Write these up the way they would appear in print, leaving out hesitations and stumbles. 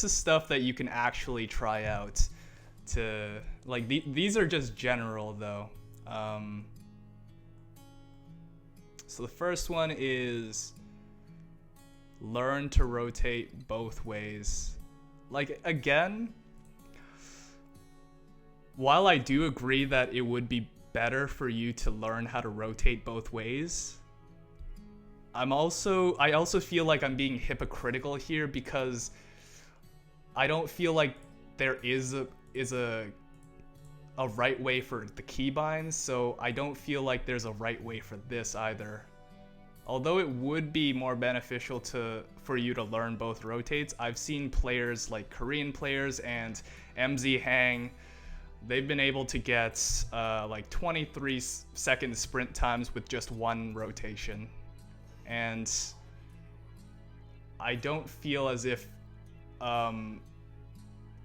is stuff that you can actually try out to, like, these are just general though. So the first one is learn to rotate both ways. Like, again, while I do agree that it would be better for you to learn how to rotate both ways, I also feel like I'm being hypocritical here, because I don't feel like there is a right way for the keybinds, so I don't feel like there's a right way for this either. Although it would be more beneficial for you to learn both rotates, I've seen players like Korean players and MZ Hang, they've been able to get like 23-second sprint times with just one rotation. And I don't feel as if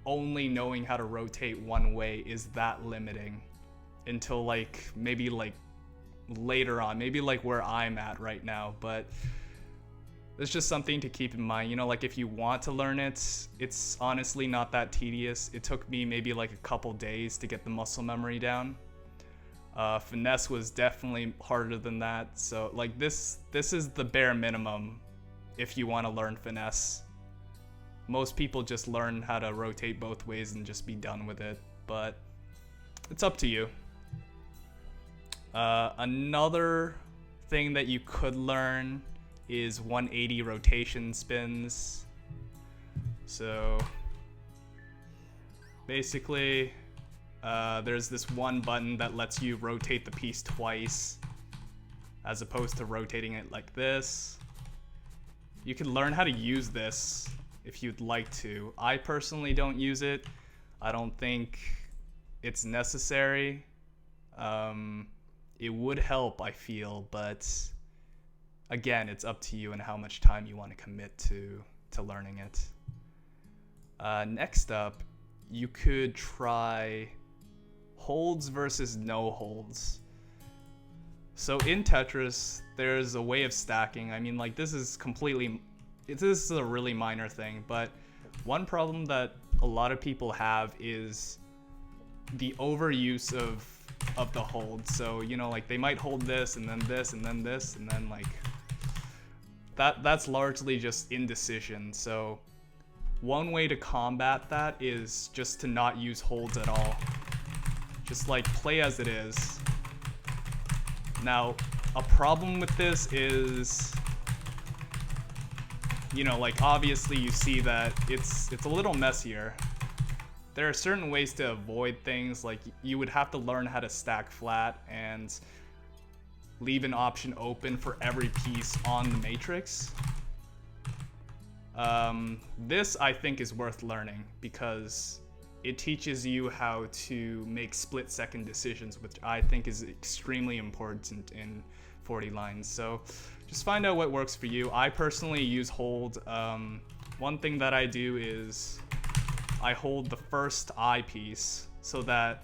only knowing how to rotate one way is that limiting until like maybe like later on, maybe like where I'm at right now. But it's just something to keep in mind. You know, like if you want to learn it, it's honestly not that tedious. It took me maybe like a couple days to get the muscle memory down. Finesse was definitely harder than that. So like this is the bare minimum if you want to learn finesse. Most people just learn how to rotate both ways and just be done with it, but it's up to you. Another thing that you could learn is 180 rotation spins. So basically, there's this one button that lets you rotate the piece twice, as opposed to rotating it like this. You can learn how to use this if you'd like to. I personally don't use it. I don't think it's necessary. It would help, I feel, but again, it's up to you and how much time you want to commit to learning it. Next up, you could try holds versus no holds. So in Tetris, there's a way of stacking. I mean, like, this is a really minor thing, but one problem that a lot of people have is the overuse of the hold. So, you know, like they might hold this and then this and then this and then like that's largely just indecision. So one way to combat that is just to not use holds at all. Just like play as it is. Now, a problem with this is, you know, like obviously you see that it's a little messier. There are certain ways to avoid things, like you would have to learn how to stack flat and leave an option open for every piece on the matrix. This I think is worth learning because it teaches you how to make split-second decisions, which I think is extremely important in 40 lines. So just find out what works for you. I personally use hold. One thing that I do is I hold the first eye piece so that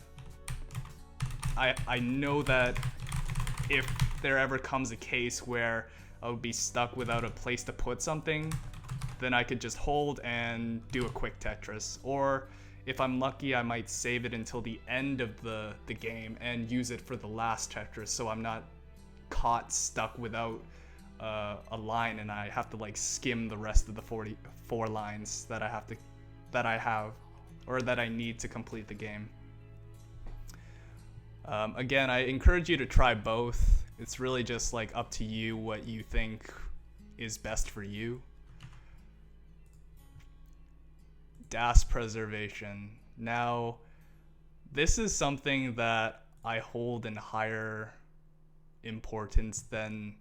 I know that if there ever comes a case where I would be stuck without a place to put something, then I could just hold and do a quick Tetris. Or if I'm lucky, I might save it until the end of the game and use it for the last Tetris, so I'm not caught stuck without a line and I have to like skim the rest of the 44 lines that I have or that I need to complete the game. Again, I encourage you to try both. It's really just like up to you what you think is best for you. DAS preservation. Now, this is something that I hold in higher importance than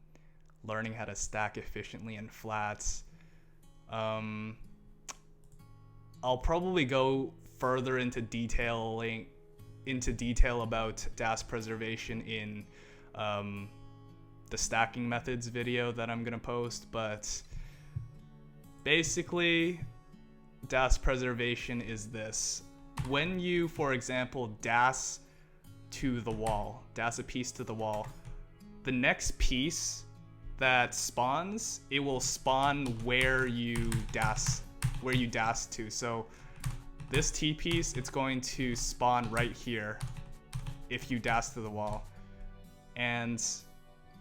learning how to stack efficiently in flats. I'll probably go further into detail about DAS preservation in the stacking methods video that I'm gonna post, but basically DAS preservation is this. When you, for example, DAS to the wall, DAS a piece to the wall, the next piece that spawns, it will spawn where you DAS where you dash to. So this T piece, it's going to spawn right here if you dash to the wall. And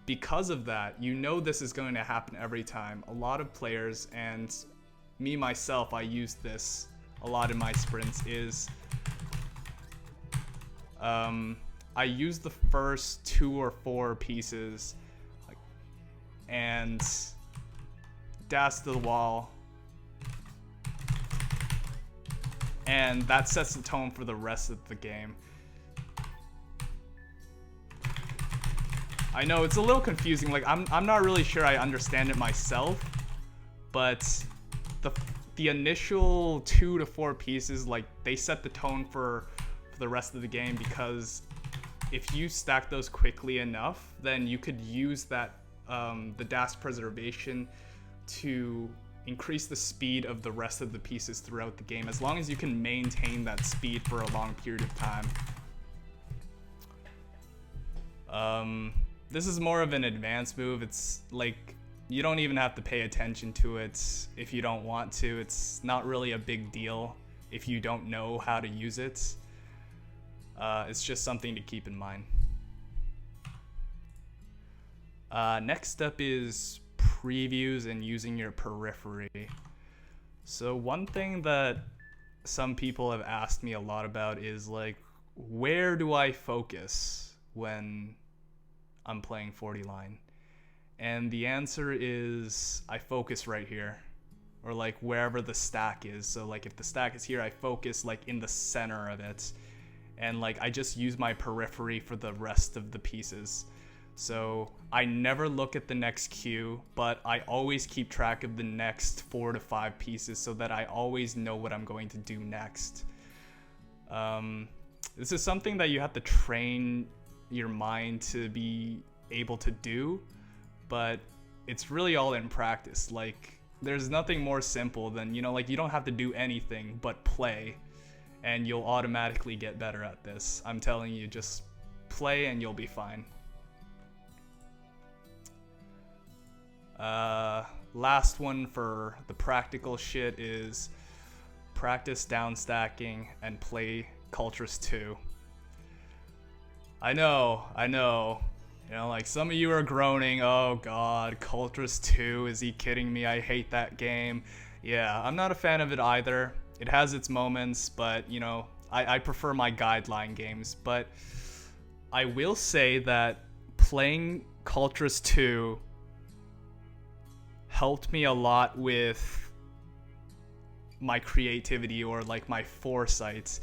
because of that, you know this is going to happen every time. A lot of players, and me myself, I use this a lot in my sprints, is I use the first 2 or 4 pieces and dash to the wall, and that sets the tone for the rest of the game. I know it's a little confusing, like I'm not really sure I understand it myself, but the initial 2 to 4 pieces, like, they set the tone for the rest of the game, because if you stack those quickly enough, then you could use that the dash preservation to increase the speed of the rest of the pieces throughout the game, as long as you can maintain that speed for a long period of time. This is more of an advanced move. It's like, you don't even have to pay attention to it if you don't want to. It's not really a big deal if you don't know how to use it. It's just something to keep in mind. Next up is previews and using your periphery. So one thing that some people have asked me a lot about is, like, where do I focus when I'm playing 40 line? And the answer is, I focus right here, or like wherever the stack is. So like if the stack is here, I focus like in the center of it, and like I just use my periphery for the rest of the pieces. So I never look at the next queue, but I always keep track of the next 4 to 5 pieces so that I always know what I'm going to do next. This is something that you have to train your mind to be able to do, but it's really all in practice. Like, there's nothing more simple than, you know, like, you don't have to do anything but play, and you'll automatically get better at this. I'm telling you, just play and you'll be fine. Last one for the practical shit is practice down stacking and play Tetris 2. I know. You know, like, some of you are groaning, oh god, Tetris 2, is he kidding me? I hate that game. Yeah, I'm not a fan of it either. It has its moments, but, you know, I prefer my guideline games. But I will say that playing Tetris 2 helped me a lot with my creativity, or like my foresight.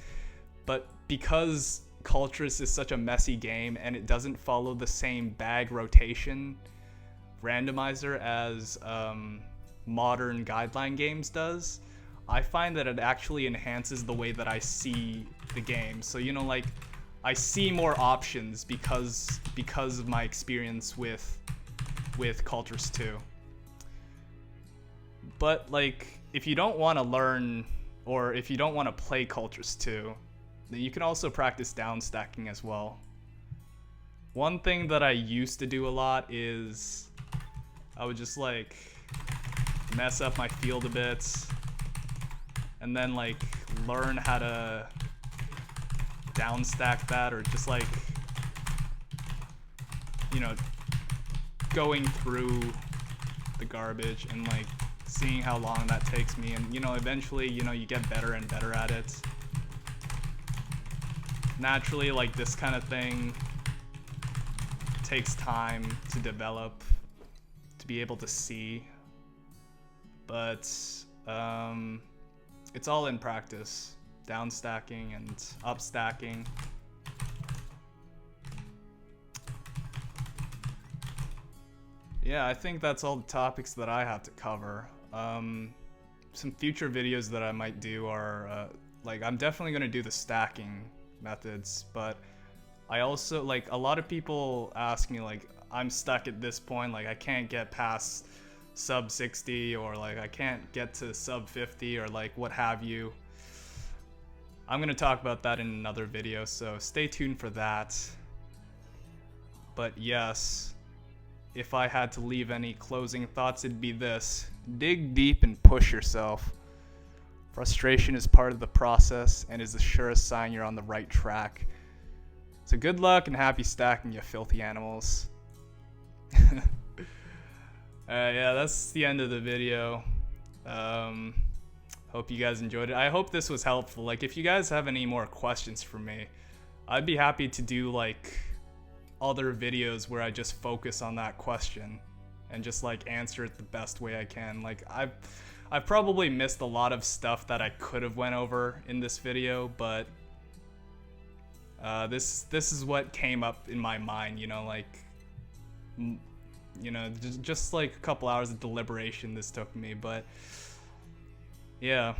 But because Tetris is such a messy game and it doesn't follow the same bag rotation randomizer as modern guideline games does, I find that it actually enhances the way that I see the game. So, you know, like, I see more options because of my experience with Tetris 2. But, like, if you don't want to learn, or if you don't want to play Tetris 2, then you can also practice down stacking as well. One thing that I used to do a lot is I would just, like, mess up my field a bit and then, like, learn how to down stack that, or just, like, you know, going through the garbage and, like, seeing how long that takes me. And, you know, eventually, you know, you get better and better at it. Naturally, like, this kind of thing takes time to develop, to be able to see, but it's all in practice. Down stacking and up stacking. Yeah, I think that's all the topics that I have to cover. Some future videos that I might do are, like, I'm definitely going to do the stacking methods, but I also, like, a lot of people ask me, like, I'm stuck at this point, like, I can't get past sub 60, or like I can't get to sub 50, or like what have you. I'm going to talk about that in another video, so stay tuned for that. But yes, if I had to leave any closing thoughts, it'd be this: dig deep and push yourself. Frustration is part of the process and is the surest sign you're on the right track. So good luck and happy stacking, you filthy animals. Yeah, that's the end of the video. Hope you guys enjoyed it. I hope this was helpful. Like, if you guys have any more questions for me, I'd be happy to do like other videos where I just focus on that question and just like answer it the best way I can. Like, I've probably missed a lot of stuff that I could have went over in this video, but this is what came up in my mind, you know, like, you know, just like a couple hours of deliberation this took me, but yeah.